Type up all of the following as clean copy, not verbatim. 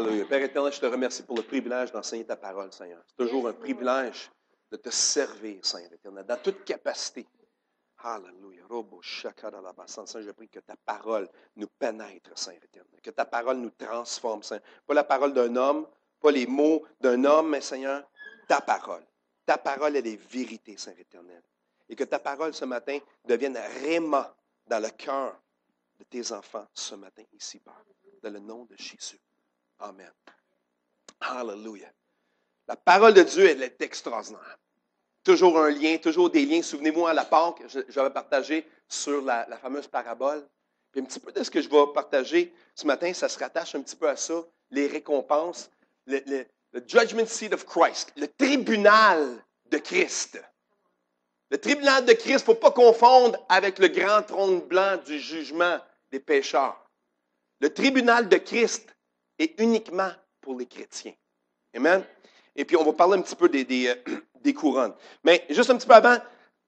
Alléluia. Père éternel, je te remercie pour le privilège d'enseigner ta parole, Seigneur. C'est toujours un privilège de te servir, Seigneur éternel, dans toute capacité. Alléluia. Seigneur, je prie que ta parole nous pénètre, Seigneur éternel. Que ta parole nous transforme, Seigneur. Pas la parole d'un homme, pas les mots d'un homme, mais Seigneur, ta parole. Ta parole, elle est vérité, Seigneur éternel. Et que ta parole ce matin devienne réma dans le cœur de tes enfants ce matin ici, Père. Dans le nom de Jésus. Amen. Hallelujah. La parole de Dieu, elle est extraordinaire. Toujours un lien, toujours des liens. Souvenez-vous, à la Pâque, j'avais partagé sur la fameuse parabole. Puis un petit peu de ce que je vais partager ce matin, ça se rattache un petit peu à ça, les récompenses, le judgment seat of Christ, le tribunal de Christ. Le tribunal de Christ, il ne faut pas confondre avec le grand trône blanc du jugement des pécheurs. Le tribunal de Christ est uniquement pour les chrétiens. Amen? Et puis, on va parler un petit peu des couronnes. Mais juste un petit peu avant,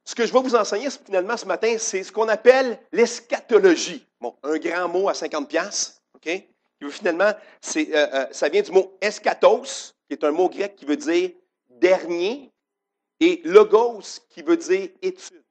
ce que je vais vous enseigner finalement ce matin, c'est ce qu'on appelle l'eschatologie. Bon, un grand mot à 50$, OK? Finalement, ça vient du mot eschatos, qui est un mot grec qui veut dire dernier, et logos, qui veut dire étude.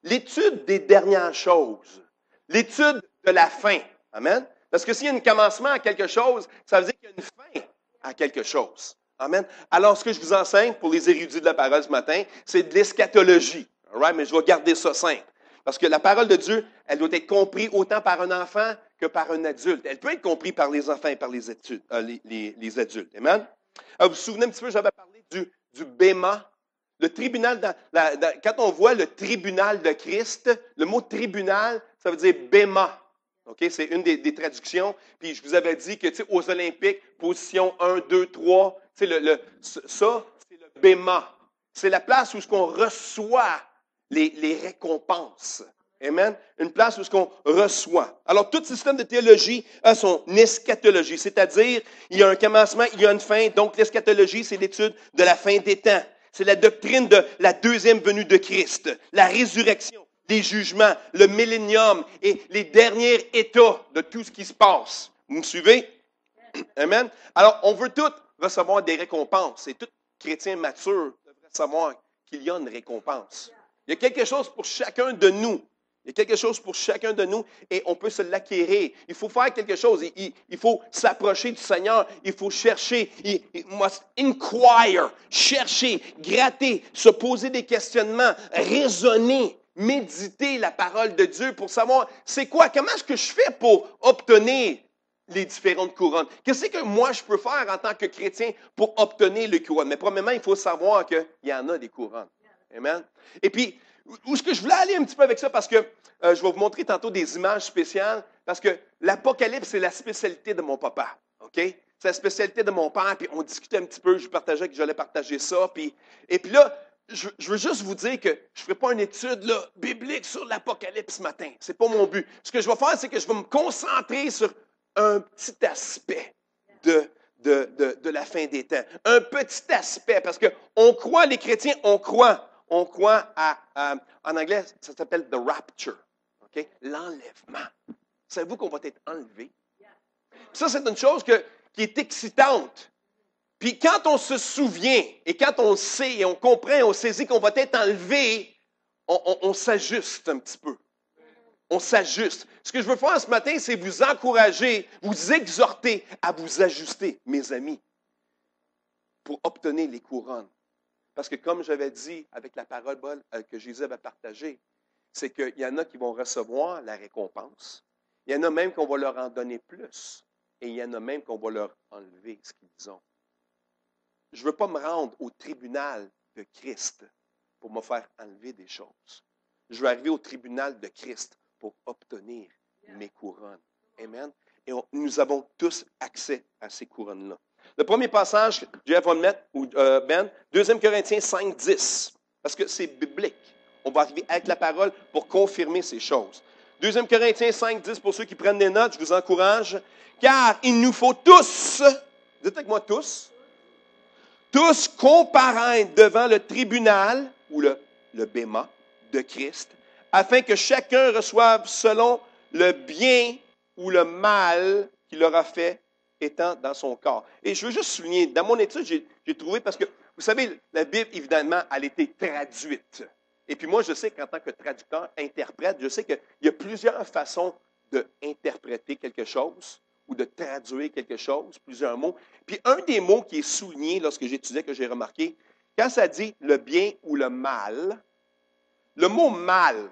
L'étude des dernières choses. L'étude de la fin. Amen? Parce que s'il y a un commencement à quelque chose, ça veut dire qu'il y a une fin à quelque chose. Amen? Alors, ce que je vous enseigne pour les érudits de la parole ce matin, c'est de l'eschatologie. Right? Mais je vais garder ça simple. Parce que la parole de Dieu, elle doit être comprise autant par un enfant que par un adulte. Elle peut être comprise par les enfants et par les adultes. Amen? Alors, vous vous souvenez un petit peu, j'avais parlé du béma. Le tribunal, quand on voit le tribunal de Christ, le mot tribunal, ça veut dire béma. Okay? C'est une des traductions. Puis je vous avais dit que aux Olympiques, position 1, 2, 3, ça, c'est le béma. C'est la place où on reçoit les récompenses. Amen? Une place où on reçoit. Alors, tout système de théologie a son eschatologie, c'est-à-dire, il y a un commencement, il y a une fin. Donc, l'eschatologie, c'est l'étude de la fin des temps. C'est la doctrine de la deuxième venue de Christ, la résurrection, les jugements, le millénium et les derniers états de tout ce qui se passe. Vous me suivez? Amen? Alors, on veut tous recevoir des récompenses. Et tout chrétien mature devrait savoir qu'il y a une récompense. Il y a quelque chose pour chacun de nous. Il y a quelque chose pour chacun de nous et on peut se l'acquérir. Il faut faire quelque chose. Il faut s'approcher du Seigneur. Il faut chercher. Il must inquire, chercher, gratter, se poser des questionnements, raisonner, méditer la parole de Dieu pour savoir c'est quoi, comment est-ce que je fais pour obtenir les différentes couronnes. Qu'est-ce que moi je peux faire en tant que chrétien pour obtenir les couronnes? Mais premièrement, il faut savoir qu'il y en a des couronnes. Amen? Et puis, où est-ce que je voulais aller un petit peu avec ça? Parce que je vais vous montrer tantôt des images spéciales. Parce que l'Apocalypse, c'est la spécialité de mon papa. OK? C'est la spécialité de mon père. Puis on discutait un petit peu. Je partageais que j'allais partager ça. Et puis là, je veux juste vous dire que je ne ferai pas une étude là, biblique sur l'Apocalypse ce matin. Ce n'est pas mon but. Ce que je vais faire, c'est que je vais me concentrer sur un petit aspect de la fin des temps. Un petit aspect. Parce qu'on croit, les chrétiens, on croit en anglais, ça s'appelle the rapture, okay? L'enlèvement. Savez-vous qu'on va être enlevé? Ça, c'est une chose qui est excitante. Puis quand on se souvient, et quand on sait, et on comprend, on saisit qu'on va être enlevé, on s'ajuste un petit peu. On s'ajuste. Ce que je veux faire ce matin, c'est vous encourager, vous exhorter à vous ajuster, mes amis, pour obtenir les couronnes. Parce que comme j'avais dit avec la parole que Jésus avait partagée, c'est qu'il y en a qui vont recevoir la récompense. Il y en a même qu'on va leur en donner plus. Et il y en a même qu'on va leur enlever ce qu'ils ont. Je ne veux pas me rendre au tribunal de Christ pour me faire enlever des choses. Je veux arriver au tribunal de Christ pour obtenir mes couronnes. Amen. Et nous avons tous accès à ces couronnes-là. Le premier passage, Jeff va le mettre, ou Ben, 2 Corinthiens 5, 10, parce que c'est biblique. On va arriver avec la parole pour confirmer ces choses. 2 Corinthiens 5, 10, pour ceux qui prennent des notes, je vous encourage. Car il nous faut tous, dites avec moi tous comparaître devant le tribunal, ou le béma de Christ, afin que chacun reçoive selon le bien ou le mal qu'il aura fait étant dans son corps. Et je veux juste souligner, dans mon étude, j'ai trouvé, parce que, vous savez, la Bible, évidemment, elle a été traduite. Et puis moi, je sais qu'en tant que traducteur, interprète, je sais qu'il y a plusieurs façons d'interpréter quelque chose ou de traduire quelque chose, plusieurs mots. Puis un des mots qui est souligné lorsque j'étudiais, que j'ai remarqué, quand ça dit le bien ou le mal, le mot mal,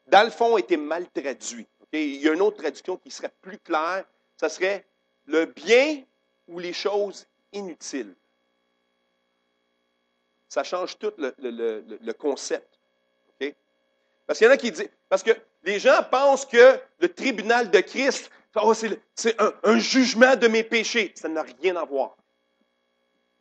dans le fond, a été mal traduit. Okay? Il y a une autre traduction qui serait plus claire, ça serait le bien ou les choses inutiles. Ça change tout le concept. Okay? Parce qu'il y en a qui disent, parce que les gens pensent que le tribunal de Christ, oh, c'est un jugement de mes péchés. Ça n'a rien à voir.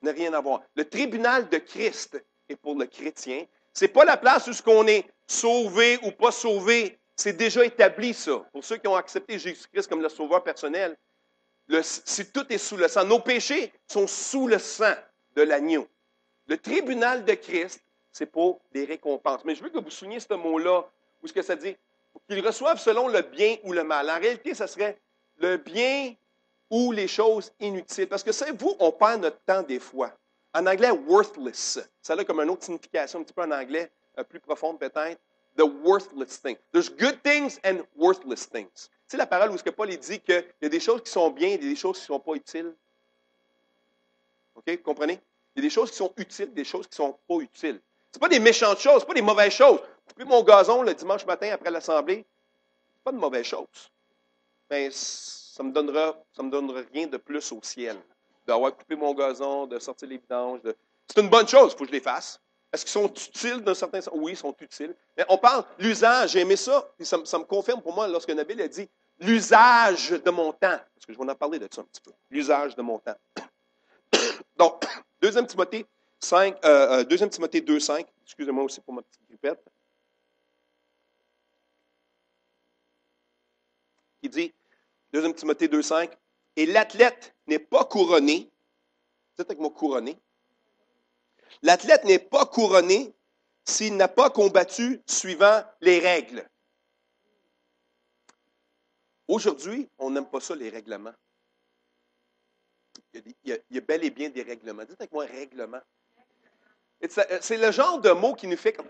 Ça n'a rien à voir. Le tribunal de Christ est pour le chrétien. Ce n'est pas la place où on est sauvé ou pas sauvé. C'est déjà établi, ça. Pour ceux qui ont accepté Jésus-Christ comme le sauveur personnel, si tout est sous le sang. Nos péchés sont sous le sang de l'agneau. Le tribunal de Christ, c'est pour des récompenses. Mais je veux que vous souligniez ce mot-là, où ce que ça dit, qu'ils reçoivent selon le bien ou le mal. En réalité, ça serait le bien ou les choses inutiles. Parce que, savez-vous, on perd notre temps des fois. En anglais, worthless. Ça a comme une autre signification, un petit peu en anglais, plus profonde peut-être. The worthless thing. There's good things and worthless things. Tu sais la parole où ce que Paul dit qu'il y a des choses qui sont bien et des choses qui ne sont pas utiles? OK, vous comprenez? Il y a des choses qui sont utiles, des choses qui ne sont pas utiles. Ce pas des méchantes choses, ce n'est pas des mauvaises choses. Couper mon gazon le dimanche matin après l'Assemblée, ce n'est pas de mauvaises choses. Mais ça ne me donnera rien de plus au ciel. D'avoir coupé mon gazon, de sortir les vidanges. C'est une bonne chose, il faut que je les fasse. Est-ce qu'ils sont utiles d'un certain sens? Oui, ils sont utiles. Mais on parle l'usage, j'ai aimé ça, puis ça me confirme pour moi lorsque Nabil a dit l'usage de mon temps. Parce que je vais en parler de ça un petit peu. L'usage de mon temps. Donc, 2 Timothée 2:5, excusez-moi aussi pour ma petite grippette, qui dit, 2 Timothée 2:5, et l'athlète n'est pas couronné, dites avec moi couronné, l'athlète n'est pas couronné s'il n'a pas combattu suivant les règles. Aujourd'hui, on n'aime pas ça, les règlements. Il y a bel et bien des règlements. Dites avec moi règlement. C'est le genre de mot qui nous fait comme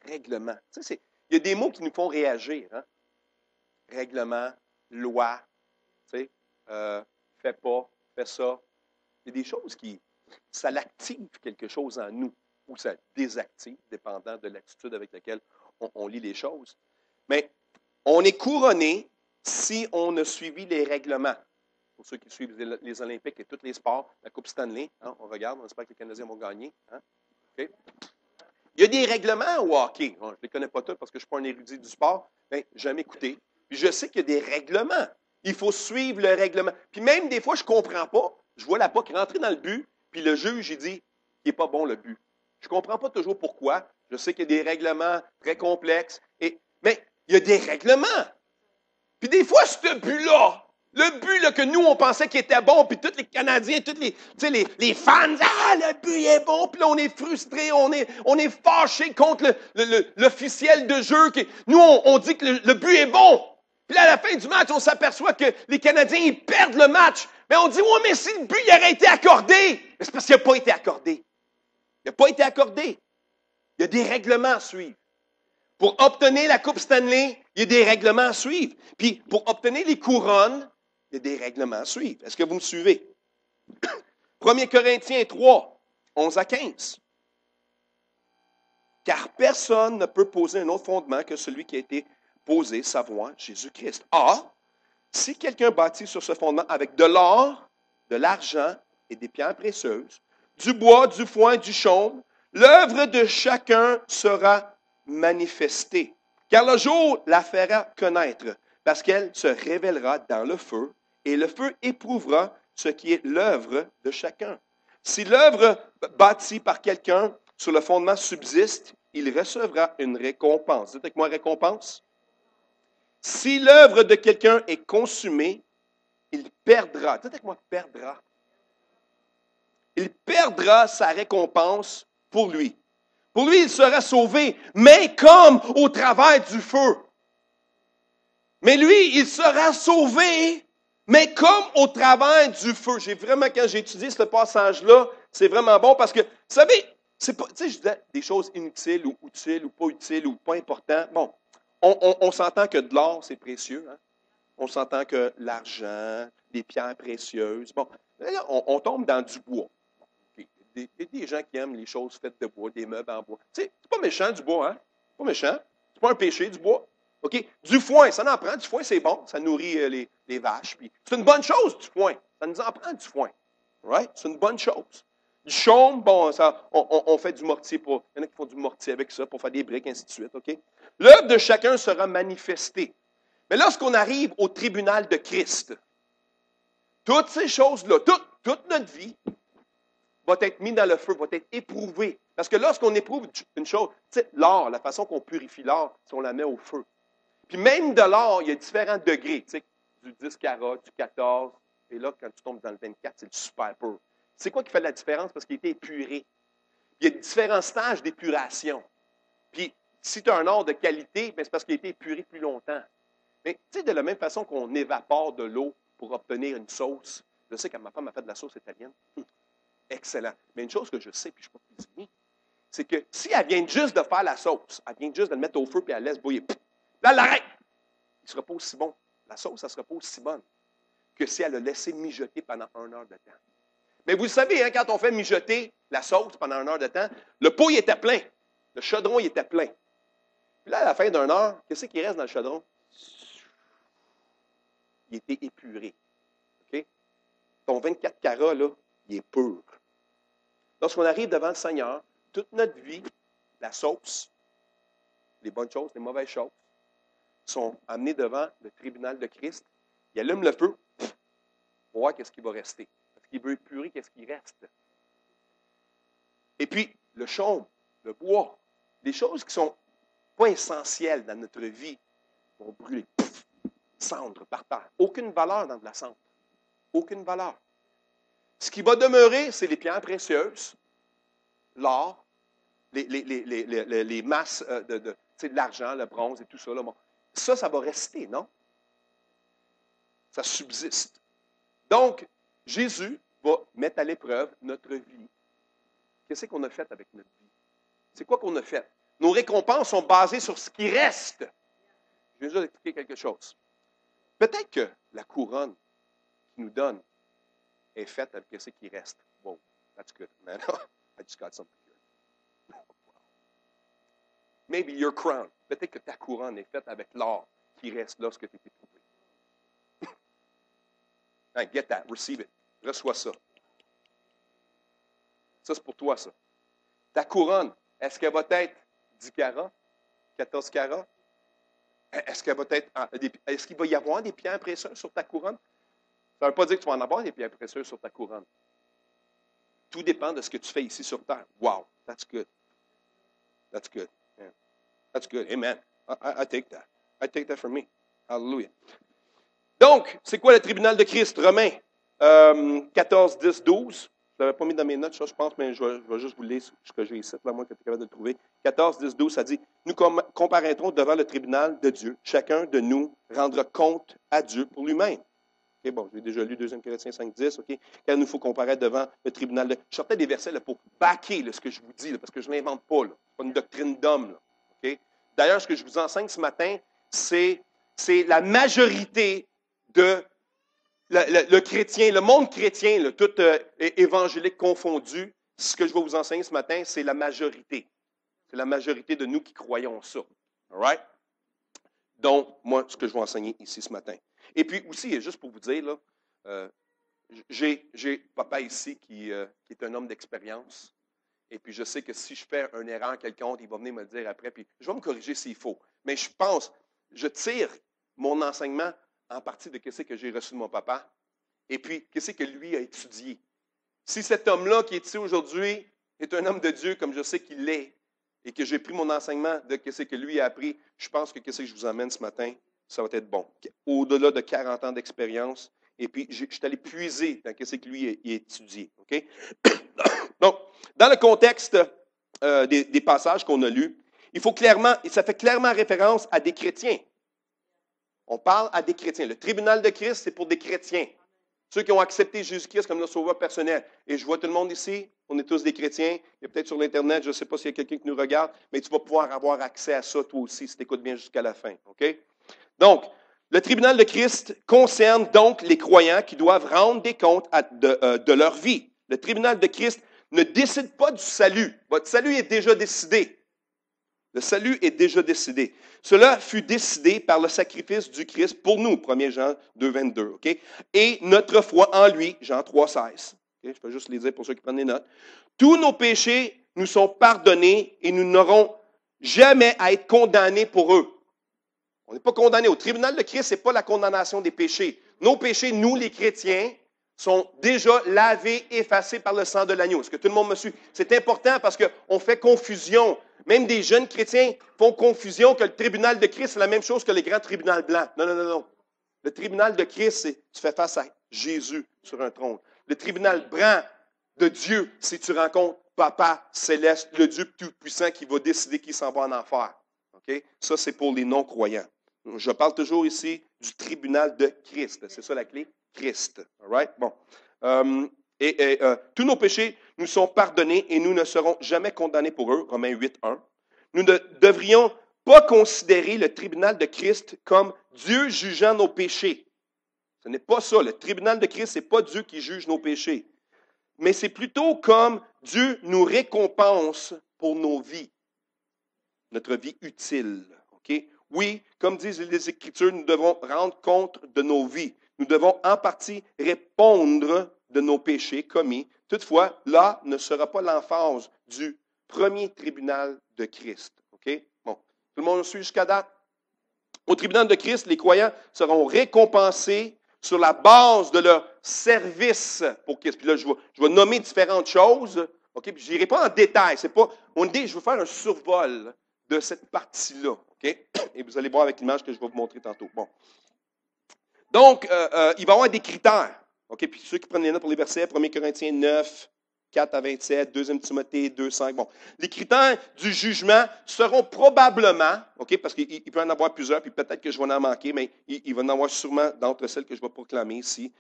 règlement. Tu sais, il y a des mots qui nous font réagir. Hein? Règlement, loi, tu sais, fais pas, fais ça. Il y a des choses qui, ça l'active quelque chose en nous ou ça désactive, dépendant de l'attitude avec laquelle on lit les choses. Mais on est couronné si on a suivi les règlements. Pour ceux qui suivent les Olympiques et tous les sports, la Coupe Stanley, hein, on regarde, on espère que les Canadiens vont gagner. Hein? Okay. Il y a des règlements au hockey. Bon, je ne les connais pas tous parce que je ne suis pas un érudit du sport. Bien, j'aime écouter. Puis je sais qu'il y a des règlements. Il faut suivre le règlement. Puis même des fois, je ne comprends pas. Je vois la puck rentrer dans le but, puis le juge, il dit qu'il n'est pas bon le but. Je ne comprends pas toujours pourquoi. Je sais qu'il y a des règlements très complexes. Mais il y a des règlements. Puis des fois, ce but-là, le but là, que nous, on pensait qu'il était bon, puis tous les Canadiens, tous les fans, le but est bon, puis là, on est frustrés, on est fâchés contre l'officiel de jeu. Nous, on dit que le but est bon. Puis là, à la fin du match, on s'aperçoit que les Canadiens, ils perdent le match. Mais on dit, ouais, mais si le but il aurait été accordé, c'est parce qu'il n'a pas été accordé. Il n'a pas été accordé. Il y a des règlements à suivre. Pour obtenir la Coupe Stanley, il y a des règlements à suivre. Puis, pour obtenir les couronnes, il y a des règlements à suivre. Est-ce que vous me suivez? 1 Corinthiens 3, 11 à 15. Car personne ne peut poser un autre fondement que celui qui a été posé, savoir Jésus-Christ. Or, si quelqu'un bâtit sur ce fondement avec de l'or, de l'argent et des pierres précieuses, du bois, du foin, du chaume, l'œuvre de chacun sera manifestée. Car le jour la fera connaître, parce qu'elle se révélera dans le feu, et le feu éprouvera ce qui est l'œuvre de chacun. Si l'œuvre bâtie par quelqu'un sur le fondement subsiste, il recevra une récompense. Dites avec moi récompense. Si l'œuvre de quelqu'un est consumée, il perdra. Dites avec moi perdra. Il perdra sa récompense pour lui. Pour lui, il sera sauvé, mais comme au travers du feu. Mais lui, il sera sauvé Mais comme au travers du feu, quand j'ai étudié ce passage-là, c'est vraiment bon parce que, vous savez, c'est pas, tu sais, je disais des choses inutiles ou utiles ou pas importantes. Bon, on s'entend que de l'or, c'est précieux. Hein? On s'entend que l'argent, des pierres précieuses. Bon, là, on tombe dans du bois. Okay. Il y a des gens qui aiment les choses faites de bois, des meubles en bois. Tu sais, c'est pas méchant du bois, hein? C'est pas méchant. C'est pas un péché du bois. OK? Du foin, ça en prend. Du foin, c'est bon. Ça nourrit les vaches. Puis c'est une bonne chose, du foin. Ça nous en prend du foin. Right? C'est une bonne chose. Du chaume, bon, on fait du mortier pour. Il y en a qui font du mortier avec ça pour faire des briques, ainsi de suite. OK? L'œuvre de chacun sera manifestée. Mais lorsqu'on arrive au tribunal de Christ, toutes ces choses-là, toute notre vie va être mise dans le feu, va être éprouvée. Parce que lorsqu'on éprouve une chose, tu sais, l'or, la façon qu'on purifie l'or, c'est qu'on la met au feu. Puis même de l'or, il y a différents degrés, tu sais, du 10 carats, du 14, et là, quand tu tombes dans le 24, c'est le super pur. C'est quoi qui fait la différence? Parce qu'il a été épuré. Il y a différents stages d'épuration. Puis, si tu as un or de qualité, bien, c'est parce qu'il a été épuré plus longtemps. Mais, tu sais, de la même façon qu'on évapore de l'eau pour obtenir une sauce, je sais que ma femme a fait de la sauce italienne. Excellent. Mais une chose que je sais, puis je ne suis pas cuisinier, c'est que si elle vient juste de faire la sauce, elle vient juste de le mettre au feu, puis elle laisse bouillir, là, elle l'arrête. Il ne sera pas aussi bon. La sauce, ça ne sera pas aussi bonne que si elle l'a laissé mijoter pendant 1 heure de temps. Mais vous le savez, hein, quand on fait mijoter la sauce pendant 1 heure de temps, le pot, il était plein. Le chaudron, il était plein. Puis là, à la fin d'1 heure, qu'est-ce qui reste dans le chaudron? Il était épuré. OK? Ton 24 carats, là, il est pur. Lorsqu'on arrive devant le Seigneur, toute notre vie, la sauce, les bonnes choses, les mauvaises choses, sont amenées devant le tribunal de Christ. Il allume le feu pour voir qu'est-ce qui va rester. Parce qu'il veut épurer qu'est-ce qui reste. Et puis, le chaume, le bois, des choses qui ne sont pas essentielles dans notre vie vont brûler. Pouf, cendre par terre. Aucune valeur dans de la cendre. Aucune valeur. Ce qui va demeurer, c'est les pierres précieuses, l'or, les masses de l'argent, le bronze et tout ça. Là, bon. Ça va rester, non? Ça subsiste. Donc, Jésus va mettre à l'épreuve notre vie. Qu'est-ce qu'on a fait avec notre vie? C'est quoi qu'on a fait? Nos récompenses sont basées sur ce qui reste. Je viens juste d'expliquer quelque chose. Peut-être que la couronne qu'il nous donne est faite avec ce qui reste. Wow, that's good, man. I just got something good. Maybe your crown. Peut-être que ta couronne est faite avec l'or qui reste lorsque tu es éprouvé. Hey, get that, receive it. Reçois ça. Ça, c'est pour toi, ça. Ta couronne, est-ce qu'elle va être 10 carats? 14 carats? Est-ce qu'il va y avoir des pierres précieuses sur ta couronne? Ça ne veut pas dire que tu vas en avoir des pierres précieuses sur ta couronne. Tout dépend de ce que tu fais ici sur terre. Wow, that's good. That's good. Yeah. That's good. Amen. I take that. I take that from me. Hallelujah. Donc, c'est quoi le tribunal de Christ? Romains 14, 10, 12. Je ne l'avais pas mis dans mes notes, ça, je pense, mais je vais juste vous lire ce que j'ai ici, là, moi, que tu es capable de le trouver. 14, 10, 12, ça dit, « Nous comparaîtrons devant le tribunal de Dieu. Chacun de nous rendra compte à Dieu pour lui-même. » Okay, bon, j'ai déjà lu 2 Corinthiens 5, 10. Okay? Car il nous faut comparaître devant le tribunal de... Je sortais des versets là, pour backer là, ce que je vous dis, là, parce que je ne l'invente pas. Ce n'est pas une doctrine d'homme. Okay? D'ailleurs, ce que je vous enseigne ce matin, c'est la majorité de le chrétien, le monde chrétien, là, tout évangélique confondu. Ce que je vais vous enseigner ce matin, c'est la majorité. C'est la majorité de nous qui croyons ça. All right? Donc, moi, ce que je vais enseigner ici ce matin. Et puis aussi, juste pour vous dire, là, j'ai papa ici qui est un homme d'expérience. Et puis je sais que si je fais un erreur quelconque, il va venir me le dire après, puis je vais me corriger s'il faut. Mais je tire mon enseignement en partie de ce que j'ai reçu de mon papa, et puis qu'est-ce que lui a étudié. Si cet homme-là qui est ici aujourd'hui est un homme de Dieu, comme je sais qu'il l'est, et que j'ai pris mon enseignement de ce que lui a appris, je pense que ce que je vous emmène ce matin, ça va être bon. Au-delà de 40 ans d'expérience, et puis je suis allé puiser dans ce que lui a étudié. Okay? Donc, dans le contexte des passages qu'on a lus, ça fait clairement référence à des chrétiens. On parle à des chrétiens. Le tribunal de Christ, c'est pour des chrétiens. Ceux qui ont accepté Jésus-Christ comme leur sauveur personnel. Et je vois tout le monde ici, on est tous des chrétiens. Il y a peut-être sur l'Internet, je ne sais pas s'il y a quelqu'un qui nous regarde, mais tu vas pouvoir avoir accès à ça toi aussi si tu écoutes bien jusqu'à la fin. OK? Donc, le tribunal de Christ concerne donc les croyants qui doivent rendre des comptes de leur vie. Le tribunal de Christ ne décide pas du salut. Votre salut est déjà décidé. Le salut est déjà décidé. Cela fut décidé par le sacrifice du Christ pour nous, 1 Jean 2, 22. Okay? Et notre foi en lui, Jean 3, 16. Okay? Je peux juste les dire pour ceux qui prennent des notes. Tous nos péchés nous sont pardonnés et nous n'aurons jamais à être condamnés pour eux. On n'est pas condamnés. Au tribunal de Christ, ce n'est pas la condamnation des péchés. Nos péchés, nous les chrétiens, sont déjà lavés, effacés par le sang de l'agneau. Est-ce que tout le monde me suit? C'est important parce qu'on fait confusion. Même des jeunes chrétiens font confusion que le tribunal de Christ, c'est la même chose que les grands tribunaux blancs. Non, non, non, non. Le tribunal de Christ, c'est tu fais face à Jésus sur un trône. Le tribunal blanc de Dieu, c'est tu rencontres Papa céleste, le Dieu tout-puissant qui va décider qui s'en va en enfer. Okay? Ça, c'est pour les non-croyants. Je parle toujours ici du tribunal de Christ. C'est ça la clé? Christ. All right? Bon. Tous nos péchés nous sont pardonnés et nous ne serons jamais condamnés pour eux. Romains 8, 1. Nous ne devrions pas considérer le tribunal de Christ comme Dieu jugeant nos péchés. Ce n'est pas ça. Le tribunal de Christ, ce n'est pas Dieu qui juge nos péchés. Mais c'est plutôt comme Dieu nous récompense pour nos vies. Notre vie utile. Okay? Oui, comme disent les Écritures, nous devons rendre compte de nos vies. Nous devons en partie répondre de nos péchés commis. Toutefois, là ne sera pas l'emphase du premier tribunal de Christ. OK? Bon. Tout le monde suit jusqu'à date? Au tribunal de Christ, les croyants seront récompensés sur la base de leur service pour Christ. Puis là, je vais nommer différentes choses. OK? Puis je n'irai pas en détail. C'est pas, je veux faire un survol de cette partie-là. OK? Et vous allez voir avec l'image que je vais vous montrer tantôt. Bon. Donc, il va y avoir des critères. OK? Puis ceux qui prennent les notes pour les versets, 1 Corinthiens 9, 4 à 27, 2 Timothée 2, 5. Bon. Les critères du jugement seront probablement, OK? Parce qu'il peut en avoir plusieurs, puis peut-être que je vais en manquer, mais il va en avoir sûrement d'entre celles que je vais proclamer ici.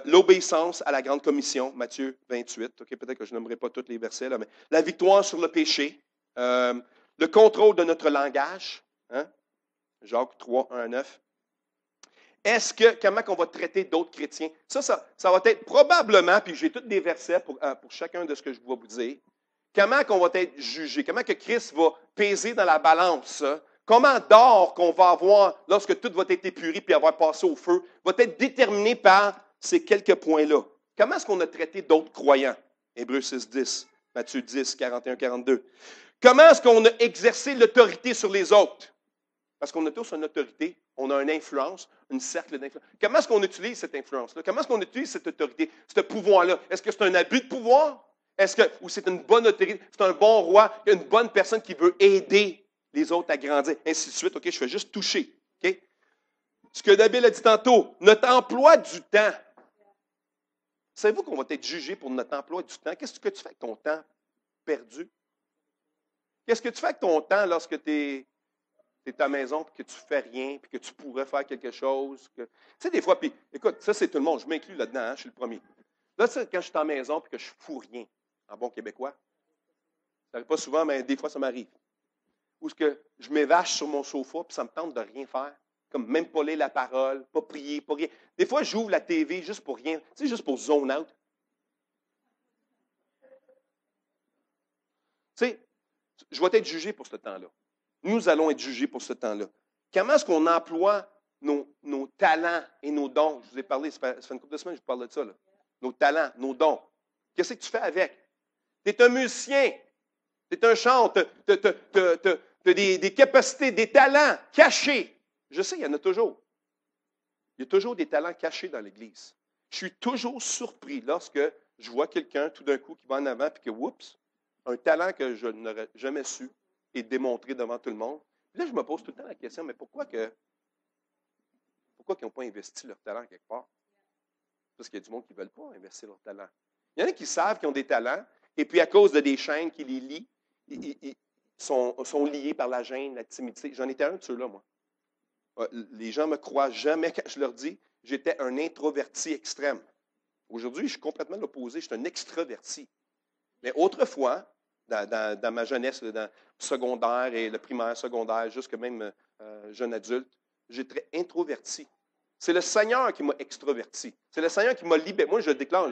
L'obéissance à la grande commission, Matthieu 28. OK? Peut-être que je n'aimerai pas tous les versets, là, mais la victoire sur le péché. Le contrôle de notre langage. Hein? Jacques 3, 1 à 9. Comment on va traiter d'autres chrétiens? Ça va être probablement, puis j'ai tous des versets pour chacun de ce que je vais vous dire. Comment qu'on va être jugé? Comment que Christ va peser dans la balance? Comment d'or qu'on va avoir lorsque tout va être épuré puis avoir passé au feu va être déterminé par ces quelques points-là. Comment est-ce qu'on a traité d'autres croyants? Hébreux 6, 10, Matthieu 10, 41, 42. Comment est-ce qu'on a exercé l'autorité sur les autres? Parce qu'on a tous une autorité, on a une influence, un cercle d'influence. Comment est-ce qu'on utilise cette influence-là? Comment est-ce qu'on utilise cette autorité, ce pouvoir-là? Est-ce que c'est un abus de pouvoir? Ou c'est une bonne autorité? C'est un bon roi, une bonne personne qui veut aider les autres à grandir, ainsi de suite. OK, je fais juste toucher. OK? Ce que David a dit tantôt, notre emploi du temps. Savez-vous qu'on va être jugé pour notre emploi du temps? Qu'est-ce que tu fais avec ton temps perdu? Qu'est-ce que tu fais avec ton temps lorsque tu es à ta maison et que tu ne fais rien, puis que tu pourrais faire quelque chose? Tu sais, des fois, puis écoute, ça c'est tout le monde, je m'inclus là-dedans, hein, je suis le premier. Là, quand je suis à la maison et que je ne fous rien, en bon québécois, ça n'arrive pas souvent, mais des fois ça m'arrive. Ou ce que je m'évache sur mon sofa puis ça me tente de rien faire, comme même pas lire la parole, pas prier, pas rien. Des fois, j'ouvre la TV juste pour rien, tu sais, juste pour zone out. Tu sais, je vais être jugé pour ce temps-là. Nous allons être jugés pour ce temps-là. Comment est-ce qu'on emploie nos talents et nos dons? Je vous ai parlé, ça fait une couple de semaines que je vous parle de ça. Là. Nos talents, nos dons. Qu'est-ce que tu fais avec? Tu es un musicien. Tu es un chanteur. Tu as des capacités, des talents cachés. Je sais, il y en a toujours. Il y a toujours des talents cachés dans l'Église. Je suis toujours surpris lorsque je vois quelqu'un tout d'un coup qui va en avant et que, oups, un talent que je n'aurais jamais su et démontré devant tout le monde. Puis là, je me pose tout le temps la question, mais pourquoi ils n'ont pas investi leur talent quelque part? Parce qu'il y a du monde qui ne veulent pas investir leur talent. Il y en a qui savent qu'ils ont des talents, et puis à cause de des chaînes qui les lient, ils sont liés par la gêne, la timidité. J'en étais un de ceux-là, moi. Les gens ne me croient jamais quand je leur dis j'étais un introverti extrême. Aujourd'hui, je suis complètement l'opposé. Je suis un extraverti. Mais autrefois, dans ma jeunesse, dans le secondaire et le primaire, secondaire, jusque même jeune adulte, j'étais introverti. C'est le Seigneur qui m'a extroverti. C'est le Seigneur qui m'a libéré. Moi, je déclare,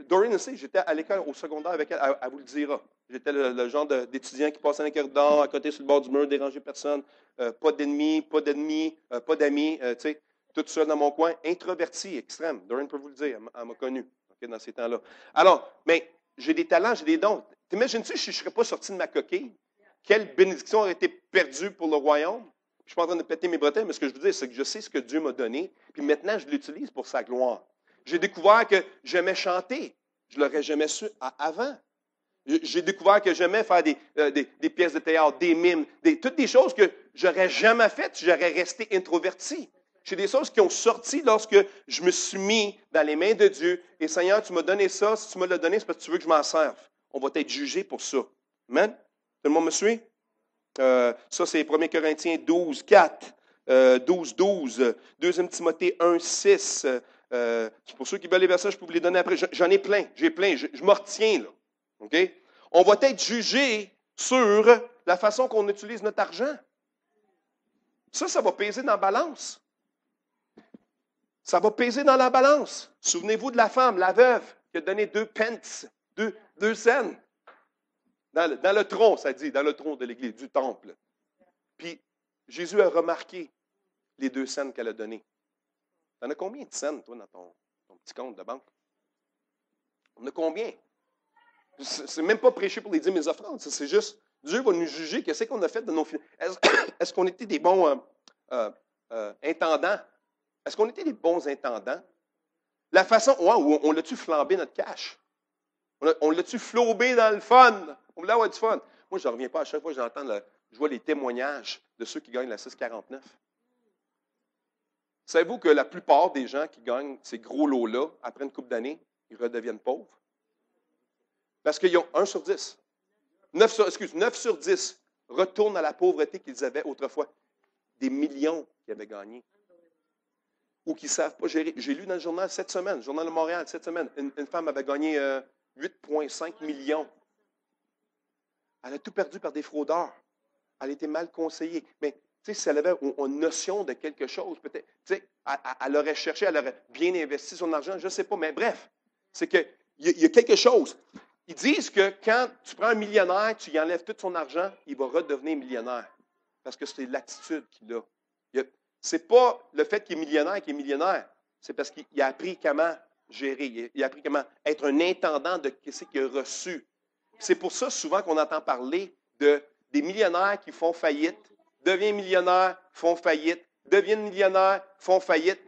Doreen sait, j'étais à l'école au secondaire avec elle, elle vous le dira. J'étais le genre d'étudiant qui passait dans le corridor, à côté sur le bord du mur, déranger personne, pas d'ennemis, pas d'amis, tu sais, tout seul dans mon coin, introverti, extrême. Doreen peut vous le dire, elle m'a connu dans ces temps-là. Alors, mais j'ai des talents, j'ai des dons. T'imagines-tu si je ne serais pas sorti de ma coquille? Quelle bénédiction aurait été perdue pour le royaume? Je ne suis pas en train de péter mes bretelles, mais ce que je veux dire, c'est que je sais ce que Dieu m'a donné, puis maintenant, je l'utilise pour sa gloire. J'ai découvert que j'aimais chanter. Je ne l'aurais jamais su avant. J'ai découvert que j'aimais faire des pièces de théâtre, des mimes, toutes des choses que j'aurais jamais faites si j'aurais resté introverti. C'est des choses qui ont sorti lorsque je me suis mis dans les mains de Dieu. Et Seigneur, tu m'as donné ça. Si tu me l'as donné, c'est parce que tu veux que je m'en serve. On va être jugé pour ça. Amen? Tout le monde me suit? Ça, c'est 1 Corinthiens 12, 4, 12, 12, 2 Timothée 1, 6. Pour ceux qui veulent les versets, je peux vous les donner après. J'en ai plein. J'ai plein. Je me retiens, là. OK? On va être jugé sur la façon qu'on utilise notre argent. Ça va peser dans la balance. Ça va peser dans la balance. Souvenez-vous de la femme, la veuve, qui a donné 2 pence, 2 cents. Dans le tronc, ça dit, dans le tronc de l'église, du temple. Puis, Jésus a remarqué les 2 cents qu'elle a donnés. T'en as combien de cents, toi, dans ton petit compte de banque? On a combien? C'est même pas prêcher pour les dîmes et les offrandes. C'est juste, Dieu va nous juger. Qu'est-ce qu'on a fait de nos finances? Est-ce qu'on était des bons intendants? Est-ce qu'on était des bons intendants? La façon, on l'a-tu flambé notre cash? On l'a-tu flobé dans le fun? On voulait avoir du fun. Moi, je ne reviens pas à chaque fois que je vois les témoignages de ceux qui gagnent la 649. Savez-vous que la plupart des gens qui gagnent ces gros lots-là, après une couple d'années, ils redeviennent pauvres? Parce qu'ils ont 1 sur 10. 9 sur 10 retournent à la pauvreté qu'ils avaient autrefois. Des millions qu'ils avaient gagnés. Ou qui ne savent pas gérer. J'ai lu dans le journal cette semaine, le journal de Montréal, cette semaine, une femme avait gagné 8,5 millions. Elle a tout perdu par des fraudeurs. Elle était mal conseillée. Mais, tu sais, si elle avait une notion de quelque chose, peut-être, tu sais, elle aurait cherché, elle aurait bien investi son argent, je ne sais pas. Mais bref, c'est qu'il y a quelque chose. Ils disent que quand tu prends un millionnaire, tu y enlèves tout son argent, il va redevenir millionnaire. Parce que c'est l'attitude qu'il a. Ce n'est pas le fait qu'il est millionnaire, c'est parce qu'il a appris comment gérer, il a appris comment être un intendant de ce qu'il a reçu. C'est pour ça souvent qu'on entend parler des millionnaires qui font faillite, deviennent millionnaires, font faillite, deviennent millionnaires, font faillite.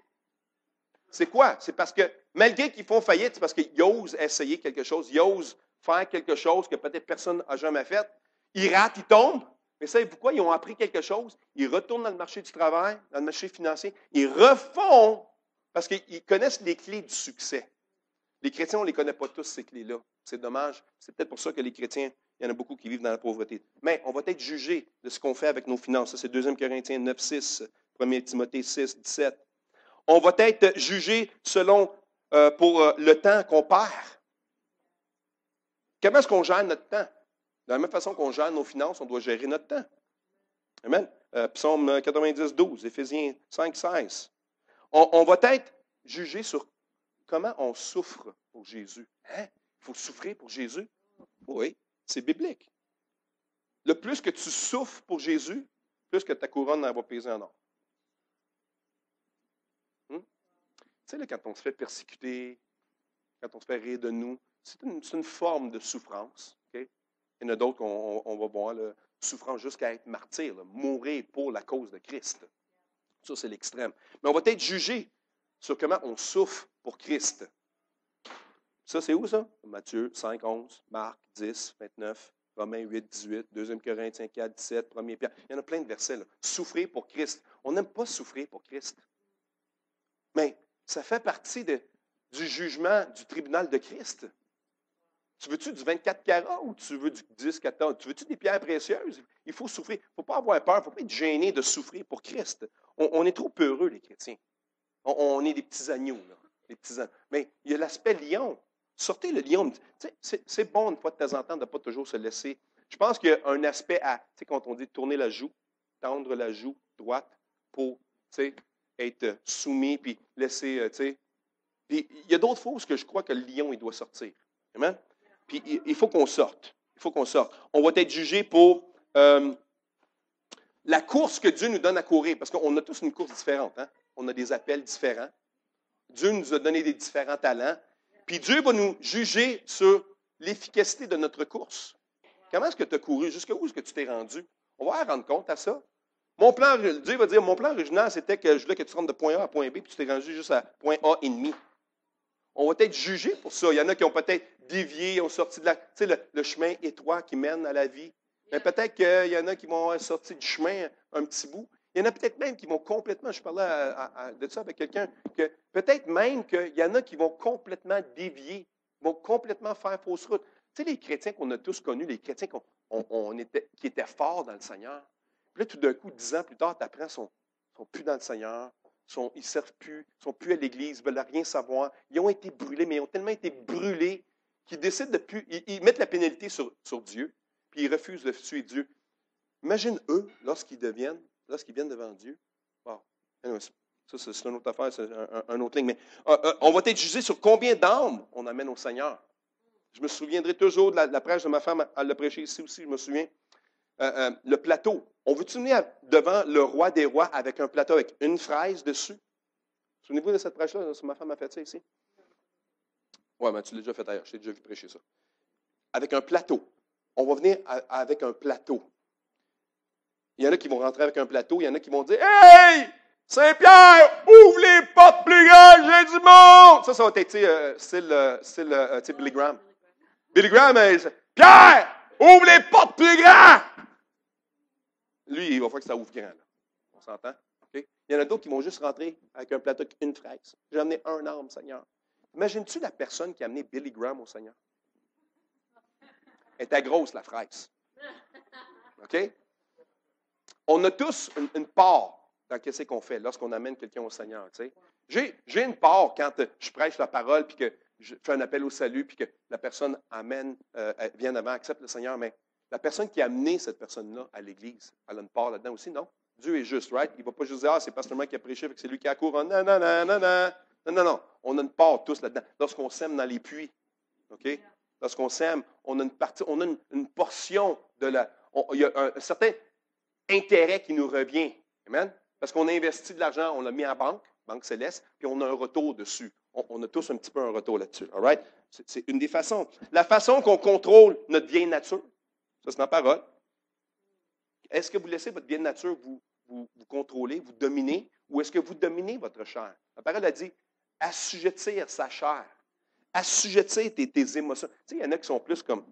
C'est quoi? C'est parce que malgré qu'ils font faillite, c'est parce qu'ils osent essayer quelque chose, ils osent faire quelque chose que peut-être personne n'a jamais fait. Ils ratent, ils tombent. Mais savez-vous quoi? Ils ont appris quelque chose. Ils retournent dans le marché du travail, dans le marché financier. Ils refont parce qu'ils connaissent les clés du succès. Les chrétiens, on ne les connaît pas tous, ces clés-là. C'est dommage. C'est peut-être pour ça que les chrétiens, il y en a beaucoup qui vivent dans la pauvreté. Mais on va être jugé de ce qu'on fait avec nos finances. Ça, c'est 2 Corinthiens 9, 6, 1 Timothée 6, 17. On va être jugé selon pour le temps qu'on perd. Comment est-ce qu'on gère notre temps? De la même façon qu'on gère nos finances, on doit gérer notre temps. Amen. Psaume 90, 12, Éphésiens 5, 16. On va être jugé sur comment on souffre pour Jésus. Hein? Il faut souffrir pour Jésus? Oui, c'est biblique. Le plus que tu souffres pour Jésus, plus que ta couronne va peser en or. Tu sais, là, quand on se fait persécuter, quand on se fait rire de nous, c'est une forme de souffrance. Okay? Il y en a d'autres qu'on va voir, là, souffrance jusqu'à être martyr, là, mourir pour la cause de Christ. Ça, c'est l'extrême. Mais on va être jugé sur comment on souffre pour Christ. Ça, c'est où ça? Matthieu 5, 11, Marc 10, 29, Romains 8, 18, 2 Corinthiens 4, 17, 1 Pierre. Il y en a plein de versets. Là. Souffrir pour Christ. On n'aime pas souffrir pour Christ. Mais ça fait partie du jugement du tribunal de Christ. Tu veux-tu du 24 carats ou tu veux du 10, 14? Tu veux-tu des pierres précieuses? Il faut souffrir. Il ne faut pas avoir peur. Il ne faut pas être gêné de souffrir pour Christ. On est trop peureux, les chrétiens. On est des petits agneaux, là. Des petits agneaux. Mais il y a l'aspect lion. Sortez le lion. C'est bon, une fois de temps en temps, de ne pas toujours se laisser. Je pense qu'il y a un aspect à, tu sais, quand on dit tourner la joue, tendre la joue droite pour, tu sais, être soumis, puis laisser, tu sais. Puis il y a d'autres fois où je crois que le lion, il doit sortir. Amen? Puis il faut qu'on sorte. Il faut qu'on sorte. On va être jugé pour la course que Dieu nous donne à courir, parce qu'on a tous une course différente. Hein? On a des appels différents. Dieu nous a donné des différents talents. Puis Dieu va nous juger sur l'efficacité de notre course. Comment est-ce que tu as couru? Jusqu'où est-ce que tu t'es rendu? On va rendre compte à ça. Dieu va dire, mon plan original, c'était que je voulais que tu rentres de point A à point B, puis tu t'es rendu juste à point A et demi. On va être jugé pour ça. Il y en a qui ont peut-être dévié, ont sorti de le chemin étroit qui mène à la vie. Mais peut-être qu'il y en a qui vont sortir du chemin un petit bout. Il y en a peut-être même qui vont complètement, je parlais de ça avec quelqu'un, que peut-être même qu'il y en a qui vont complètement dévier, vont complètement faire fausse route. Tu sais, les chrétiens qu'on a tous connus, les chrétiens qui étaient forts dans le Seigneur. Puis là, tout d'un coup, 10 ans plus tard, tu apprends qu'ils ne sont plus dans le Seigneur. Ils ne servent plus, ils ne sont plus à l'Église, ils ne veulent rien savoir. Ils ont été brûlés, mais ils ont tellement été brûlés qu'ils décident de plus. Ils mettent la pénalité sur Dieu, puis ils refusent de tuer Dieu. Imagine eux, lorsqu'ils viennent devant Dieu. Wow. Ça, c'est une autre affaire, c'est un autre ligne. Mais on va être jugé sur combien d'âmes on amène au Seigneur. Je me souviendrai toujours de la prêche de ma femme, elle l'a prêché ici aussi, je me souviens. Le plateau. On veut-tu venir devant le roi des rois avec un plateau avec une fraise dessus? Souvenez-vous de cette prêche-là? Ma femme a fait ça ici. Oui, mais tu l'as déjà fait ailleurs. Je t'ai déjà vu prêcher ça. Avec un plateau. On va venir avec un plateau. Il y en a qui vont rentrer avec un plateau. Il y en a qui vont dire, hey! Saint-Pierre, ouvre les portes plus grandes, j'ai du monde! Ça va être style Billy Graham. Billy Graham, Pierre, ouvre les portes plus grandes! Lui, il va falloir que ça ouvre grand. Là. On s'entend? Okay? Il y en a d'autres qui vont juste rentrer avec un plateau avec une fraise. J'ai amené un arme, Seigneur. Imagines-tu la personne qui a amené Billy Graham au Seigneur? Elle était grosse, la fraise. OK? On a tous une part dans ce qu'on fait lorsqu'on amène quelqu'un au Seigneur. Tu sais. J'ai une part quand je prêche la parole, puis que je fais un appel au salut, puis que la personne vient avant, accepte le Seigneur, mais la personne qui a amené cette personne-là à l'Église, elle a une part là-dedans aussi, non? Dieu est juste, right? Il ne va pas juste dire, c'est Pasteur Mike qui a prêché, c'est lui qui a couru. Non, non, non, non, non. Non. On a une part tous là-dedans. Lorsqu'on sème dans les puits, OK? Lorsqu'on sème, on a une partie, on a une portion de la. Il y a un certain intérêt qui nous revient. Amen? Parce qu'on a investi de l'argent, on l'a mis en banque céleste, puis on a un retour dessus. On a tous un petit peu un retour là-dessus. All right? C'est une des façons. La façon qu'on contrôle notre vieille nature, ça c'est dans la parole. Est-ce que vous laissez votre vieille nature vous contrôler, vous dominer, ou est-ce que vous dominez votre chair? La parole a dit assujettir sa chair. Assujettir tes émotions. Tu sais, il y en a qui sont plus comme,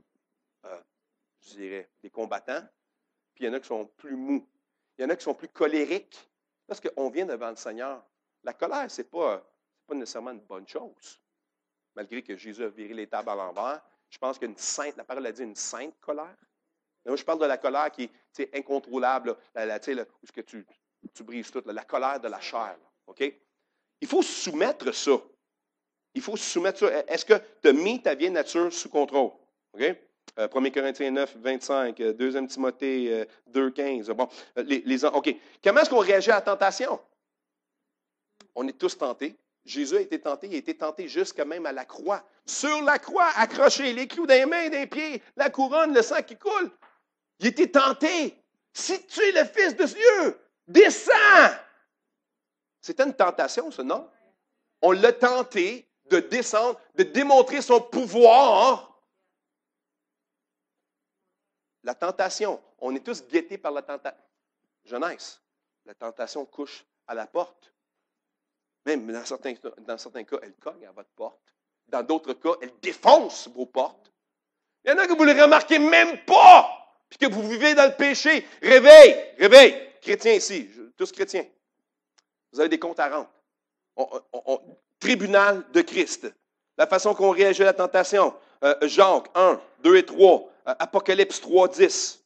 je dirais, des combattants, puis il y en a qui sont plus mous. Il y en a qui sont plus colériques. Parce qu'on vient devant le Seigneur. La colère, ce n'est pas nécessairement une bonne chose. Malgré que Jésus a viré les tables à l'envers, je pense qu'une sainte, la parole a dit une sainte colère. Moi, je parle de la colère qui est incontrôlable, où est-ce que tu brises tout, la colère de la chair. Là, OK? Il faut soumettre ça. Il faut soumettre ça. Est-ce que tu as mis ta vieille nature sous contrôle? OK? 1 Corinthiens 9, 25, 2 Timothée 2, 15. Bon, OK. Comment est-ce qu'on réagit à la tentation? On est tous tentés. Jésus a été tenté, il a été tenté jusqu'à même à la croix. Sur la croix, accroché, les clous des mains, des pieds, la couronne, le sang qui coule. Il a été tenté. Si tu es le Fils de Dieu, descends! C'était une tentation, ça, non? On l'a tenté de descendre, de démontrer son pouvoir. La tentation, on est tous guettés par la tentation. Jeunesse, la tentation couche à la porte. Même dans certains cas, elle cogne à votre porte. Dans d'autres cas, elle défonce vos portes. Il y en a que vous ne le remarquez même pas, puis que vous vivez dans le péché. Réveille, chrétiens ici, tous chrétiens. Vous avez des comptes à rendre. Tribunal de Christ. La façon qu'on réagit à la tentation. Jacques 1, 2 et 3, Apocalypse 3, 10.